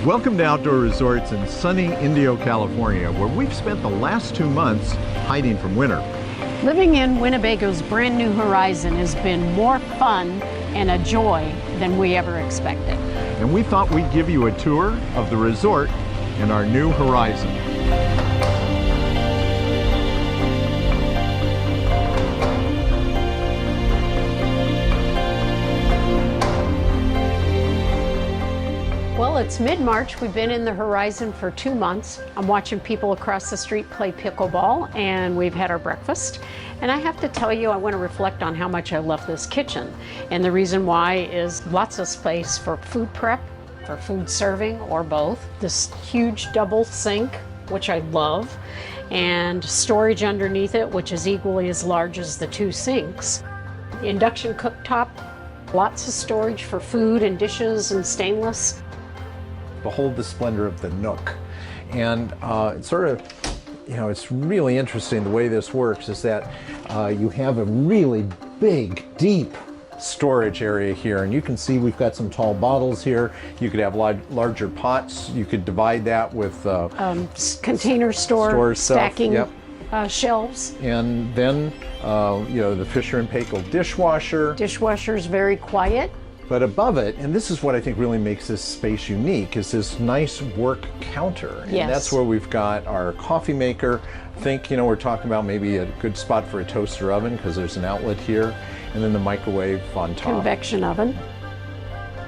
Welcome to Outdoor Resorts in sunny Indio, California, where we've spent the last 2 months hiding from winter. Living in Winnebago's brand new Horizon has been more fun and a joy than we ever expected. And we thought we'd give you a tour of the resort in our new Horizon. Well, it's mid-March. We've been in the Horizon for 2 months. I'm watching people across the street play pickleball, and we've had our breakfast. And I have to tell you, I want to reflect on how much I love this kitchen. And the reason why is lots of space for food prep, for food serving, or both. This huge double sink, which I love, and storage underneath it, which is equally as large as the 2 sinks. The induction cooktop, lots of storage for food and dishes and stainless. Behold the splendor of the nook. And it's sort of, it's really interesting the way this works is that you have a really big, deep storage area here. And you can see we've got some tall bottles here. You could have larger pots. You could divide that with container store stacking. Yep. Shelves. And then, the Fisher and Paykel dishwasher. Dishwasher is very quiet. But above it, and this is what I think really makes this space unique, is this nice work counter. Yes. And that's where we've got our coffee maker. I think, we're talking about maybe a good spot for a toaster oven because there's an outlet here. And then the microwave on top. Convection oven.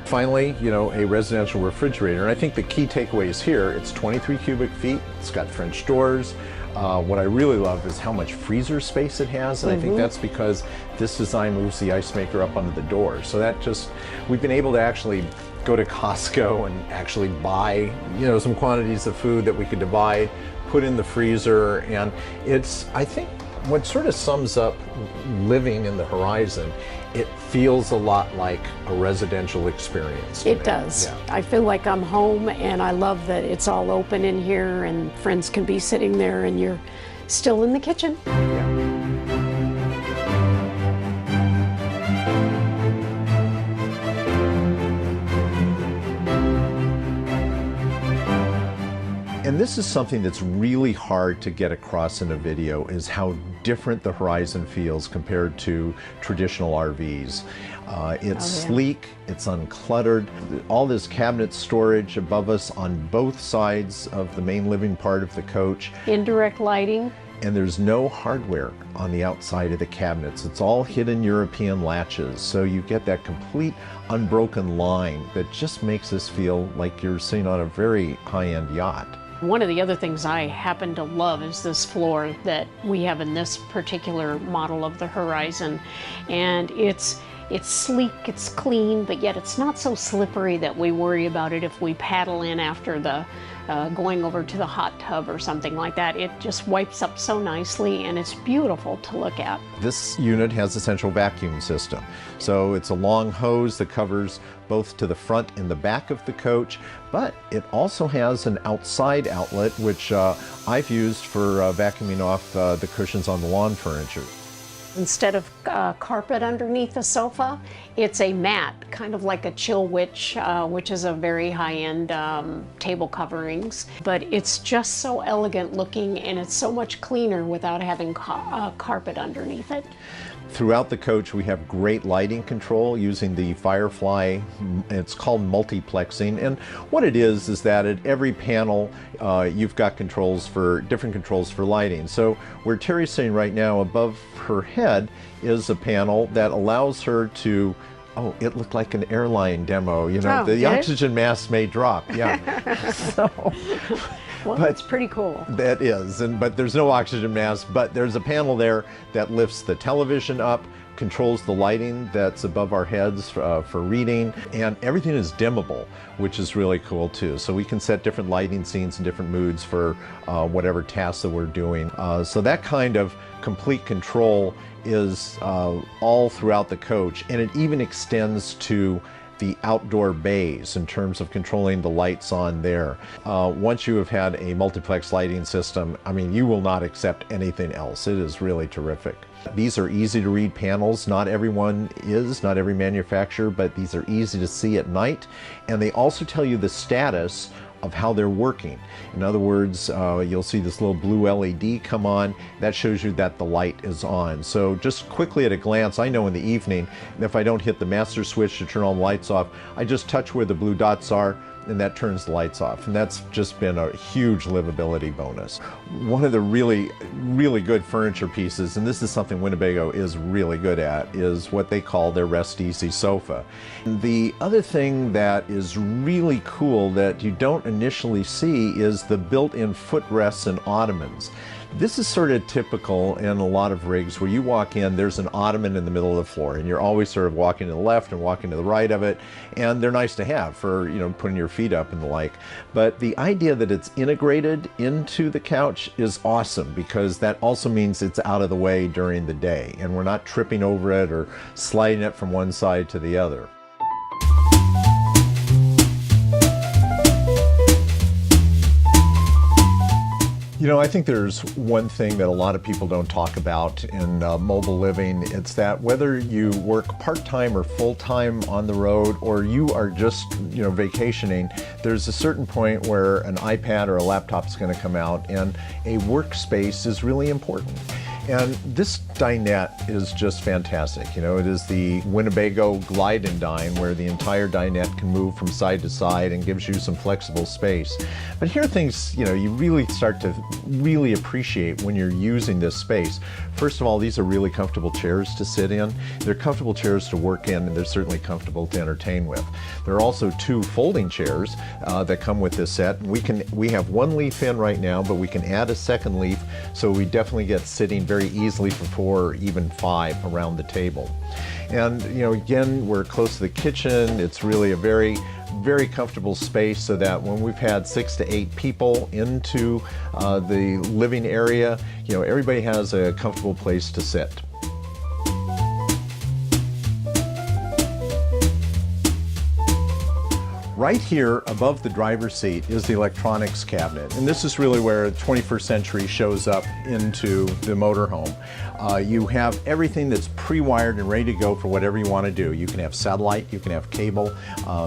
Finally, a residential refrigerator. And I think the key takeaway is here, it's 23 cubic feet, it's got French doors. What I really love is how much freezer space it has, and I think that's because this design moves the ice maker up under the door. So we've been able to actually go to Costco and actually buy, some quantities of food that we could divide, put in the freezer, and I think what sort of sums up living in the Horizon, it feels a lot like a residential experience. It does. Yeah. I feel like I'm home, and I love that it's all open in here and friends can be sitting there and you're still in the kitchen. Yeah. And this is something that's really hard to get across in a video, is how different the Horizon feels compared to traditional RVs. It's sleek, it's uncluttered, all this cabinet storage above us on both sides of the main living part of the coach. Indirect lighting. And there's no hardware on the outside of the cabinets. It's all hidden European latches. So you get that complete unbroken line that just makes this feel like you're sitting on a very high-end yacht. One of the other things I happen to love is this floor that we have in this particular model of the Horizon. And it's sleek, it's clean, but yet it's not so slippery that we worry about it if we paddle in after the going over to the hot tub or something like that. It just wipes up so nicely, and it's beautiful to look at. This unit has a central vacuum system. So it's a long hose that covers both to the front and the back of the coach, but it also has an outside outlet, which I've used for vacuuming off the cushions on the lawn furniture. Instead of carpet underneath the sofa, it's a mat, kind of like a Chill Witch, which is a very high-end table coverings. But it's just so elegant looking, and it's so much cleaner without having carpet underneath it. Throughout the coach, we have great lighting control using the Firefly. It's called multiplexing, and what it is that at every panel you've got different controls for lighting. So where Terry's sitting right now, above her head is a panel that allows her to, it looked like an airline demo, the oxygen mask may drop, Well, that's pretty cool. That is, but there's no oxygen mask, but there's a panel there that lifts the television up, controls the lighting that's above our heads for reading, and everything is dimmable, which is really cool too. So we can set different lighting scenes and different moods for whatever tasks that we're doing. So that kind of complete control is all throughout the coach, and it even extends to the outdoor bays in terms of controlling the lights on there. Once you have had a multiplex lighting system, you will not accept anything else. It is really terrific. These are easy to read panels. Not every manufacturer, but these are easy to see at night. And they also tell you the status of how they're working. In other words, you'll see this little blue LED come on. That shows you that the light is on. So just quickly at a glance, I know in the evening, if I don't hit the master switch to turn all the lights off, I just touch where the blue dots are, and that turns the lights off. And that's just been a huge livability bonus. One of the really good furniture pieces, and this is something Winnebago is really good at, is what they call their Rest Easy sofa. The other thing that is really cool that you don't initially see is the built-in footrests and ottomans. This is sort of typical in a lot of rigs where you walk in, there's an ottoman in the middle of the floor, and you're always sort of walking to the left and walking to the right of it, and they're nice to have for, you know, putting your feet up and the like. But the idea that it's integrated into the couch is awesome, because that also means it's out of the way during the day, and we're not tripping over it or sliding it from one side to the other. You know, I think there's one thing that a lot of people don't talk about in mobile living. It's that whether you work part-time or full-time on the road, or you are just, you know, vacationing, there's a certain point where an iPad or a laptop is going to come out, and a workspace is really important. And this dinette is just fantastic. You know, it is the Winnebago Glide and Dine, where the entire dinette can move from side to side and gives you some flexible space. But here are things, you know, you really start to really appreciate when you're using this space. First of all, these are really comfortable chairs to sit in. They're comfortable chairs to work in, and they're certainly comfortable to entertain with. There are also two folding chairs that come with this set. We have one leaf in right now, but we can add a second leaf, so we definitely get sitting very easily for 4 or even 5 around the table. And, you know, again, we're close to the kitchen. It's really a very comfortable space, so that when we've had 6 to 8 people into the living area, you know, everybody has a comfortable place to sit. Right here above the driver's seat is the electronics cabinet, and this is really where the 21st century shows up into the motorhome. You have everything that's pre-wired and ready to go for whatever you want to do. You can have satellite, you can have cable,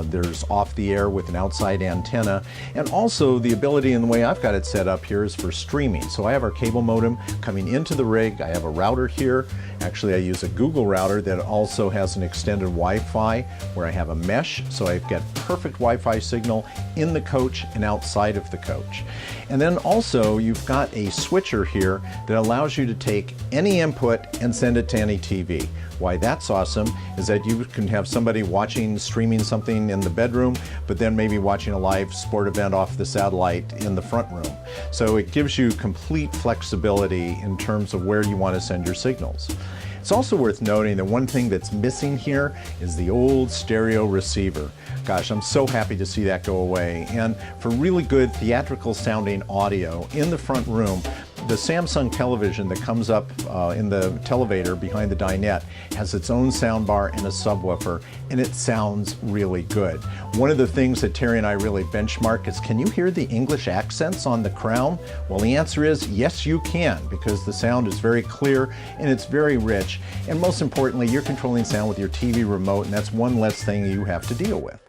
there's off the air with an outside antenna, and also the ability, and the way I've got it set up here, is for streaming. So I have our cable modem coming into the rig. I have a router here. Actually, I use a Google router that also has an extended Wi-Fi where I have a mesh, so I've got perfect Wi-Fi signal in the coach and outside of the coach. And then also you've got a switcher here that allows you to take any input and send it to any TV. Why that's awesome is that you can have somebody streaming something in the bedroom, but then maybe watching a live sport event off the satellite in the front room. So it gives you complete flexibility in terms of where you want to send your signals. It's also worth noting that one thing that's missing here is the old stereo receiver. Gosh, I'm so happy to see that go away. And for really good theatrical sounding audio in the front room, the Samsung television that comes up in the televator behind the dinette has its own soundbar and a subwoofer, and it sounds really good. One of the things that Terry and I really benchmark is, can you hear the English accents on the Crown? Well, the answer is yes, you can, because the sound is very clear and it's very rich. And most importantly, you're controlling sound with your TV remote, and that's one less thing you have to deal with.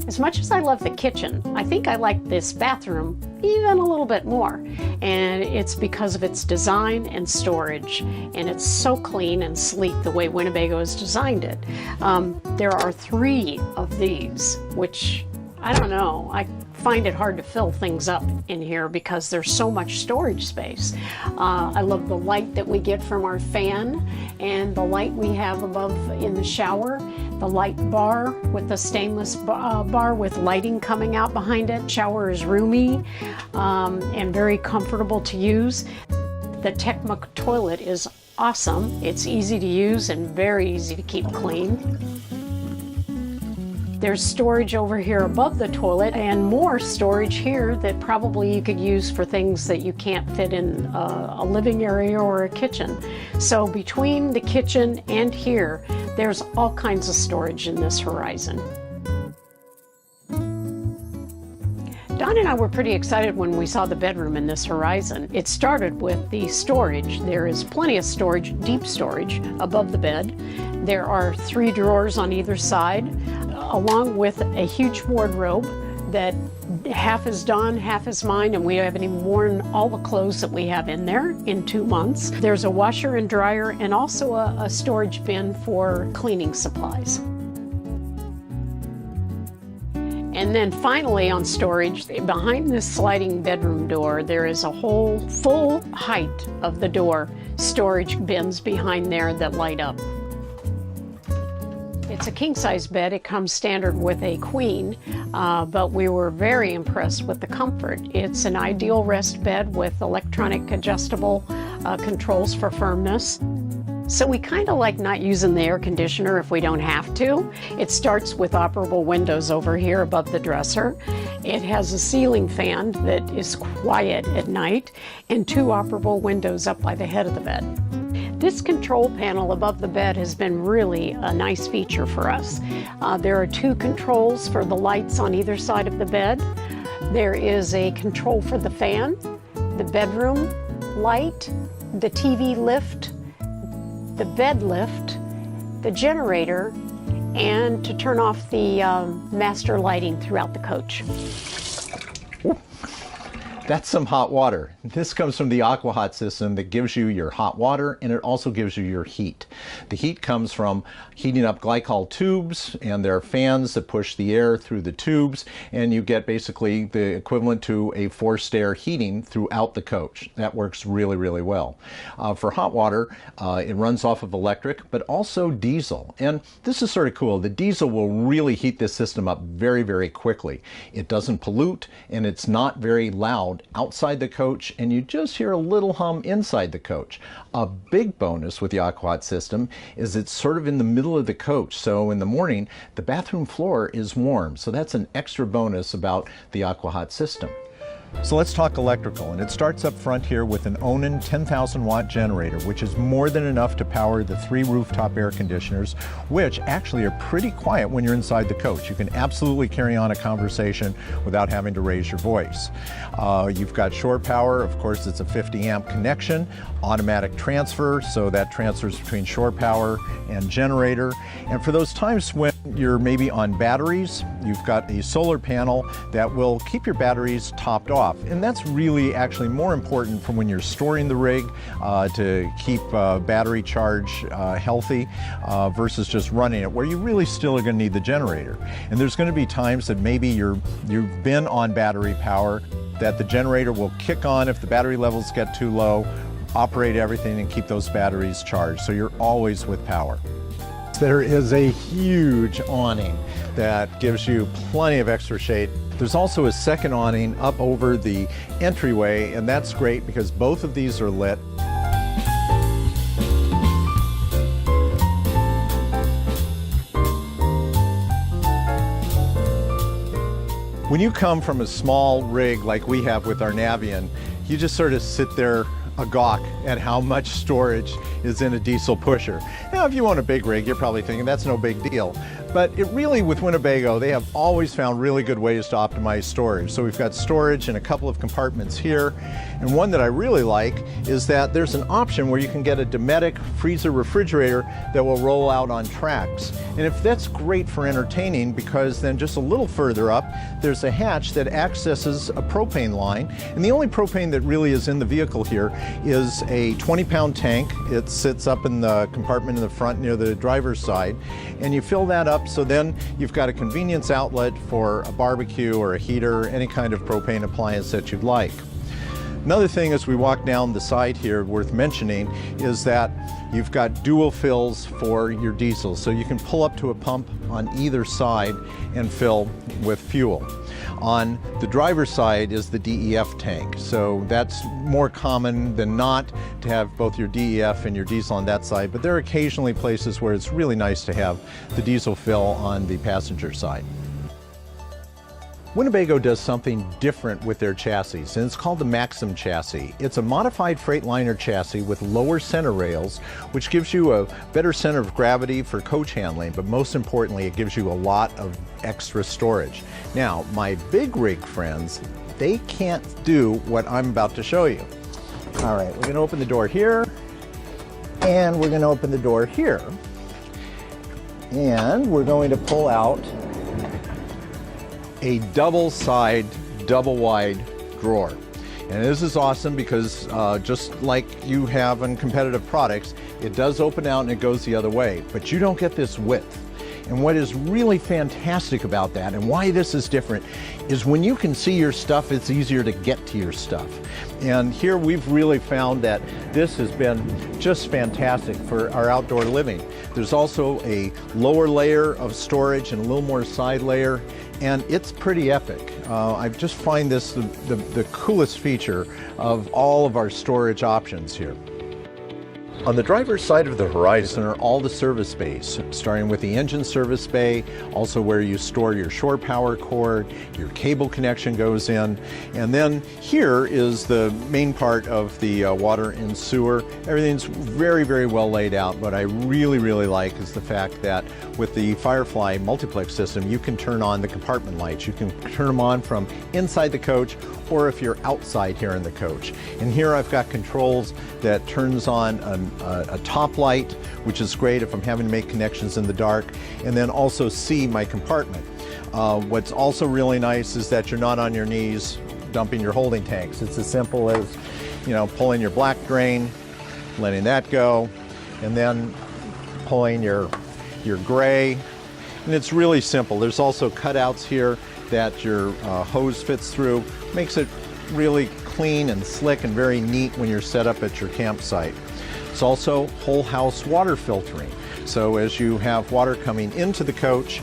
As much as I love the kitchen, I think I like this bathroom even a little bit more. And it's because of its design and storage. And it's so clean and sleek the way Winnebago has designed it. There are 3 of these, which, I don't know, I find it hard to fill things up in here because there's so much storage space. I love the light that we get from our fan, and the light we have above in the shower, the light bar with the stainless bar with lighting coming out behind it. Shower is roomy and very comfortable to use. The Tecma toilet is awesome. It's easy to use and very easy to keep clean. There's storage over here above the toilet, and more storage here that probably you could use for things that you can't fit in a living area or a kitchen. So between the kitchen and here, There's all kinds of storage in this Horizon. Don and I were pretty excited when we saw the bedroom in this Horizon. It started with the storage. There is plenty of storage, deep storage, above the bed. There are 3 drawers on either side, along with a huge wardrobe that half is Don, half is mine, and we haven't even worn all the clothes that we have in there in 2 months. There's a washer and dryer and also a storage bin for cleaning supplies. And then finally on storage, behind this sliding bedroom door, there is a whole full height of the door storage bins behind there that light up. It's a king-size bed. It comes standard with a queen, but we were very impressed with the comfort. It's an ideal rest bed with electronic adjustable controls for firmness. So we kind of like not using the air conditioner if we don't have to. It starts with operable windows over here above the dresser. It has a ceiling fan that is quiet at night and 2 operable windows up by the head of the bed. This control panel above the bed has been really a nice feature for us. There are 2 controls for the lights on either side of the bed. There is a control for the fan, the bedroom light, the TV lift, the bed lift, the generator, and to turn off the master lighting throughout the coach. That's some hot water. This comes from the Aqua-Hot system that gives you your hot water, and it also gives you your heat. The heat comes from heating up glycol tubes, and there are fans that push the air through the tubes, and you get basically the equivalent to a forced air heating throughout the coach. That works really, really well. For hot water, it runs off of electric, but also diesel. And this is sort of cool. The diesel will really heat this system up very, very quickly. It doesn't pollute, and it's not very loud outside the coach, and you just hear a little hum inside the coach. A big bonus with the Aqua-Hot system is it's sort of in the middle of the coach, so in the morning the bathroom floor is warm, so that's an extra bonus about the Aqua-Hot system. So let's talk electrical, and it starts up front here with an Onan 10,000 watt generator, which is more than enough to power the 3 rooftop air conditioners, which actually are pretty quiet when you're inside the coach. You can absolutely carry on a conversation without having to raise your voice. You've got shore power. Of course, it's a 50 amp connection, automatic transfer, so that transfers between shore power and generator. And for those times when you're maybe on batteries, you've got a solar panel that will keep your batteries topped off. And that's really actually more important for when you're storing the rig to keep battery charge healthy versus just running it, where you really still are going to need the generator. And there's going to be times that maybe you've been on battery power, that the generator will kick on if the battery levels get too low, operate everything and keep those batteries charged, so you're always with power. There is a huge awning that gives you plenty of extra shade. There's also a second awning up over the entryway, and that's great because both of these are lit. When you come from a small rig like we have with our Navion, you just sort of sit there agawk at how much storage is in a diesel pusher. Now, if you own a big rig, you're probably thinking that's no big deal. But it really, with Winnebago, they have always found really good ways to optimize storage. So we've got storage in a couple of compartments here. And one that I really like is that there's an option where you can get a Dometic freezer refrigerator that will roll out on tracks. And if that's great for entertaining, because then just a little further up, there's a hatch that accesses a propane line. And the only propane that really is in the vehicle here is a 20-pound tank. It sits up in the compartment in the front near the driver's side. And you fill that up, so then you've got a convenience outlet for a barbecue or a heater, any kind of propane appliance that you'd like. Another thing as we walk down the side here worth mentioning is that you've got dual fills for your diesel, so you can pull up to a pump on either side and fill with fuel. On the driver's side is the DEF tank, so that's more common than not to have both your DEF and your diesel on that side, but there are occasionally places where it's really nice to have the diesel fill on the passenger side. Winnebago does something different with their chassis, and it's called the Maxim chassis. It's a modified Freightliner chassis with lower center rails, which gives you a better center of gravity for coach handling, but most importantly, it gives you a lot of extra storage. Now, my big rig friends, they can't do what I'm about to show you. All right, we're going to open the door here, and we're going to open the door here, and we're going to pull out a double side, double wide drawer. And this is awesome because just like you have in competitive products, it does open out and it goes the other way, but you don't get this width. And what is really fantastic about that, and why this is different, is when you can see your stuff, it's easier to get to your stuff. And here we've really found that this has been just fantastic for our outdoor living. There's also a lower layer of storage and a little more side layer, and it's pretty epic. I just find this the coolest feature of all of our storage options here. On the driver's side of the Horizon are all the service bays, starting with the engine service bay, also where you store your shore power cord, your cable connection goes in, and then here is the main part of the water and sewer. Everything's very, very well laid out. What I really, really like is the fact that with the Firefly multiplex system, you can turn on the compartment lights. You can turn them on from inside the coach, or if you're outside here in the coach. And here I've got controls that turns on a top light, which is great if I'm having to make connections in the dark, and then also see my compartment. What's also really nice is that you're not on your knees dumping your holding tanks. It's as simple as, you know, pulling your black drain, letting that go, and then pulling your gray. And it's really simple. There's also cutouts here that your hose fits through. Makes it really clean and slick and very neat when you're set up at your campsite. It's also whole house water filtering. So as you have water coming into the coach,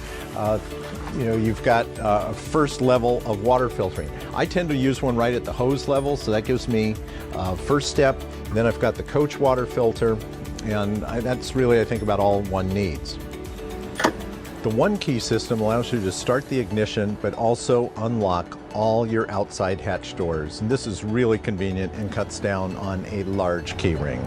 you know, you've got a first level of water filtering. I tend to use one right at the hose level, so that gives me first step. Then I've got the coach water filter, and that's really, I think, about all one needs. The One Key system allows you to start the ignition, but also unlock all your outside hatch doors. And this is really convenient and cuts down on a large key ring.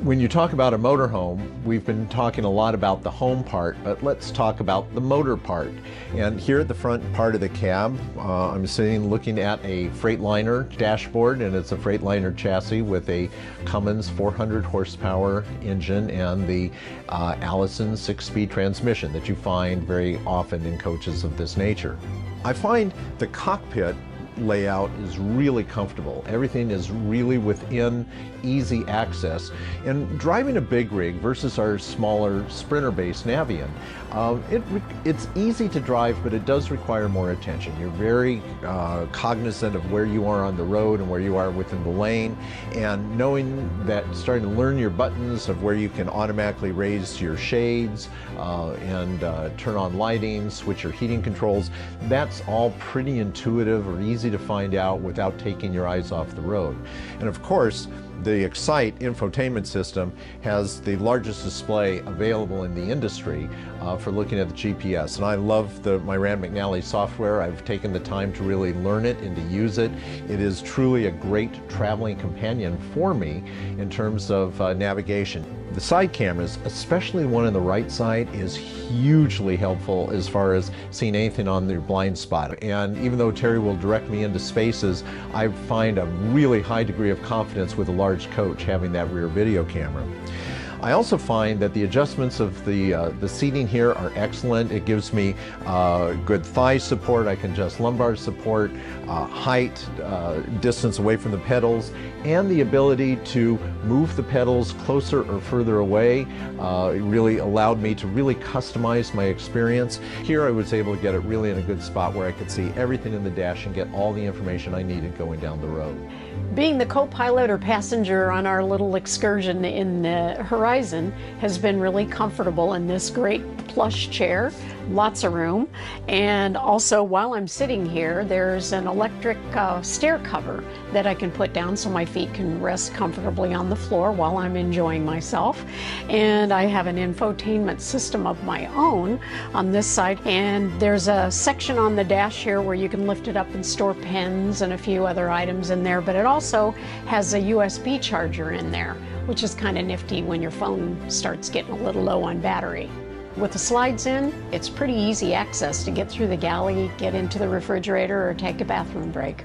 When you talk about a motorhome, we've been talking a lot about the home part, but let's talk about the motor part. And here at the front part of the cab, I'm sitting looking at a Freightliner dashboard, and it's a Freightliner chassis with a Cummins 400 horsepower engine and the Allison 6-speed transmission that you find very often in coaches of this nature. I find the cockpit layout is really comfortable. Everything is really within easy access. And driving a big rig versus our smaller Sprinter-based Navion, it's easy to drive, but it does require more attention. You're very cognizant of where you are on the road and where you are within the lane, and knowing that, starting to learn your buttons of where you can automatically raise your shades and turn on lighting, switch your heating controls. That's all pretty intuitive or easy to find out without taking your eyes off the road. And of course, the Excite infotainment system has the largest display available in the industry for looking at the GPS. And I love my Rand McNally software. I've taken the time to really learn it and to use it. It is truly a great traveling companion for me in terms of navigation. The side cameras, especially one on the right side, is hugely helpful as far as seeing anything on your blind spot. And even though Terry will direct me into spaces, I find a really high degree of confidence with a large coach having that rear video camera. I also find that the adjustments of the seating here are excellent. It gives me good thigh support. I can adjust lumbar support, height, distance away from the pedals, and the ability to move the pedals closer or further away. It really allowed me to really customize my experience. Here I was able to get it really in a good spot where I could see everything in the dash and get all the information I needed going down the road. Being the co-pilot or passenger on our little excursion in the Horizon has been really comfortable in this great plush chair. lots of room. And also, while I'm sitting here, there's an electric stair cover that I can put down so my feet can rest comfortably on the floor while I'm enjoying myself. And I have an infotainment system of my own on this side. And there's a section on the dash here where you can lift it up and store pens and a few other items in there. But it also has a USB charger in there, which is kind of nifty when your phone starts getting a little low on battery. With the slides in, it's pretty easy access to get through the galley, get into the refrigerator, or take a bathroom break.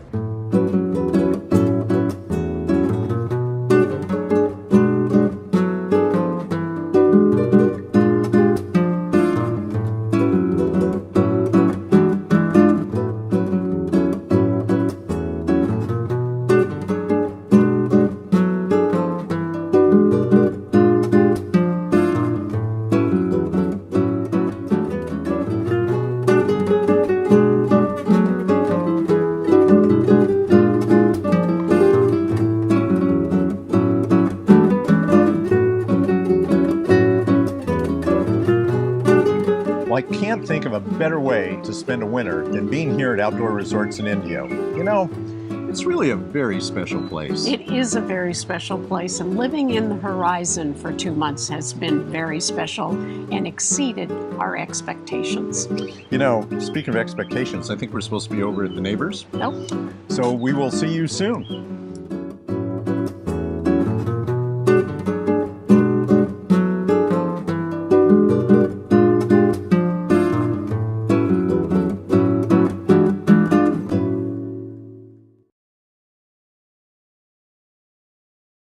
I can't think of a better way to spend a winter than being here at Outdoor Resorts in Indio. You know, it's really a very special place. It is a very special place, and living in the Horizon for 2 months has been very special and exceeded our expectations. You know, speaking of expectations, I think we're supposed to be over at the neighbors. Nope. So we will see you soon.